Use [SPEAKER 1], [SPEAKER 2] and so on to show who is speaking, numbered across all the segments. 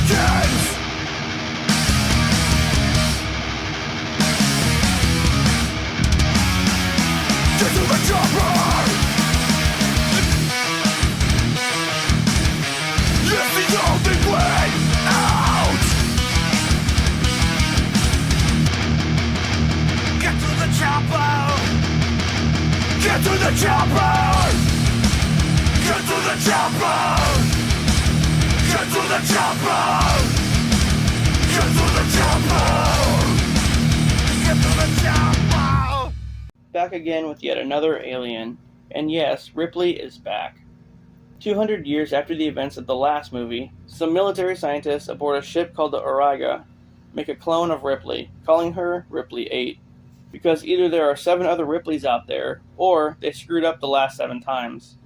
[SPEAKER 1] Americans. Get to the chopper. It's the only way out. Get to the chopper. Get to the chopper. Get to the chopper. Get to the chopper. Get to the chopper. Get to the chopper.
[SPEAKER 2] Back again with yet another alien. And yes, Ripley is back. 200 years after the events of the last movie, some military scientists aboard a ship called the Auriga make a clone of Ripley, calling her Ripley 8. Because either there are 7 other Ripleys out there, or they screwed up the last 7 times.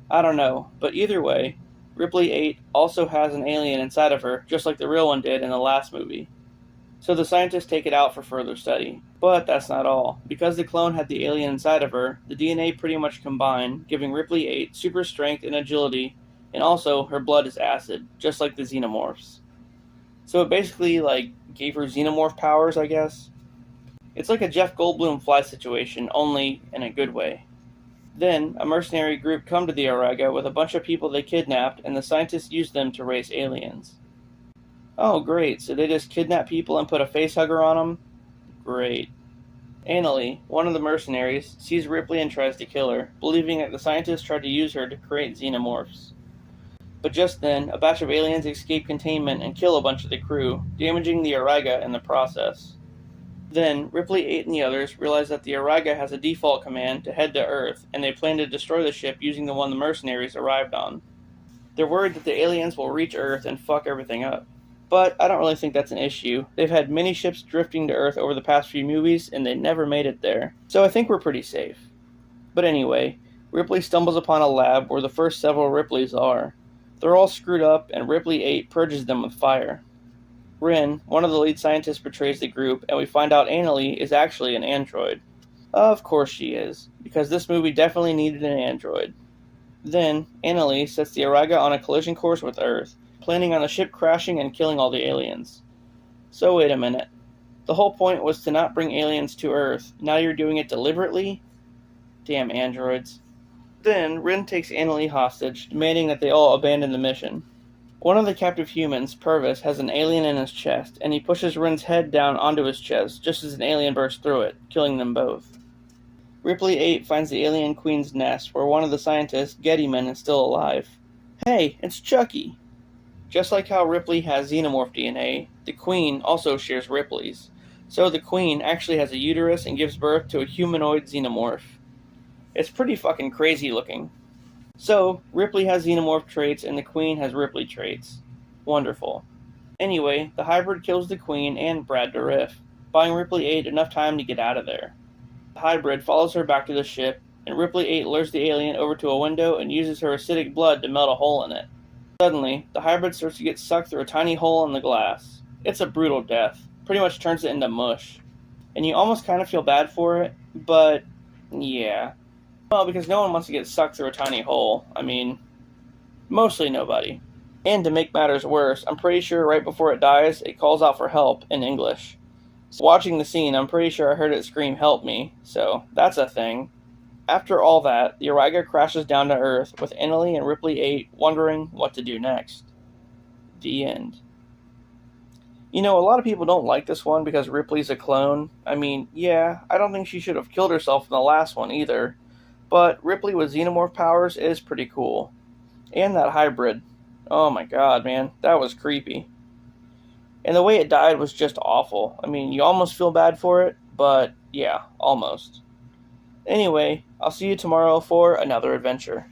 [SPEAKER 2] I don't know, but either way, Ripley 8 also has an alien inside of her, just like the real one did in the last movie. So the scientists take it out for further study. But that's not all. Because the clone had the alien inside of her, the DNA pretty much combined, giving Ripley 8 super strength and agility, and also her blood is acid, just like the Xenomorphs. So it basically, gave her Xenomorph powers, I guess. It's like a Jeff Goldblum fly situation, only in a good way. Then, a mercenary group come to the Auriga with a bunch of people they kidnapped, and the scientists use them to raise aliens. Oh, great, so they just kidnap people and put a facehugger on them? Great. Annalie, one of the mercenaries, sees Ripley and tries to kill her, believing that the scientists tried to use her to create xenomorphs. But just then, a batch of aliens escape containment and kill a bunch of the crew, damaging the Auriga in the process. Then, Ripley 8 and the others realize that the Auriga has a default command to head to Earth, and they plan to destroy the ship using the one the mercenaries arrived on. They're worried that the aliens will reach Earth and fuck everything up. But I don't really think that's an issue. They've had many ships drifting to Earth over the past few movies, and they never made it there. So I think we're pretty safe. But anyway, Ripley stumbles upon a lab where the first several Ripleys are. They're all screwed up, and Ripley 8 purges them with fire. Rin, one of the lead scientists, betrays the group, and we find out Annalie is actually an android. Of course she is, because this movie definitely needed an android. Then, Annalie sets the Auriga on a collision course with Earth, planning on the ship crashing and killing all the aliens. So wait a minute. The whole point was to not bring aliens to Earth. Now you're doing it deliberately? Damn androids. Then, Rin takes Annalie hostage, demanding that they all abandon the mission. One of the captive humans, Purvis, has an alien in his chest, and he pushes Rin's head down onto his chest just as an alien bursts through it, killing them both. Ripley 8 finds the alien queen's nest, where one of the scientists, Gettyman, is still alive. Hey, it's Chucky! Just like how Ripley has Xenomorph DNA, the Queen also shares Ripley's. So the Queen actually has a uterus and gives birth to a humanoid Xenomorph. It's pretty fucking crazy looking. So, Ripley has Xenomorph traits and the Queen has Ripley traits. Wonderful. Anyway, the hybrid kills the Queen and Brad Dourif, buying Ripley 8 enough time to get out of there. The hybrid follows her back to the ship, and Ripley 8 lures the alien over to a window and uses her acidic blood to melt a hole in it. Suddenly, the hybrid starts to get sucked through a tiny hole in the glass. It's a brutal death. Pretty much turns it into mush. And you almost kind of feel bad for it, but yeah. Well, because no one wants to get sucked through a tiny hole. I mean, mostly nobody. And to make matters worse, I'm pretty sure right before it dies, it calls out for help in English. So watching the scene, I'm pretty sure I heard it scream, "Help me," so that's a thing. After all that, the Auriga crashes down to Earth, with Annalie and Ripley 8 wondering what to do next. The end. You know, a lot of people don't like this one because Ripley's a clone. I mean, yeah, I don't think she should have killed herself in the last one either. But Ripley with Xenomorph powers is pretty cool. And that hybrid. Oh my god, man, that was creepy. And the way it died was just awful. I mean, you almost feel bad for it, but yeah, almost. Anyway, I'll see you tomorrow for another adventure.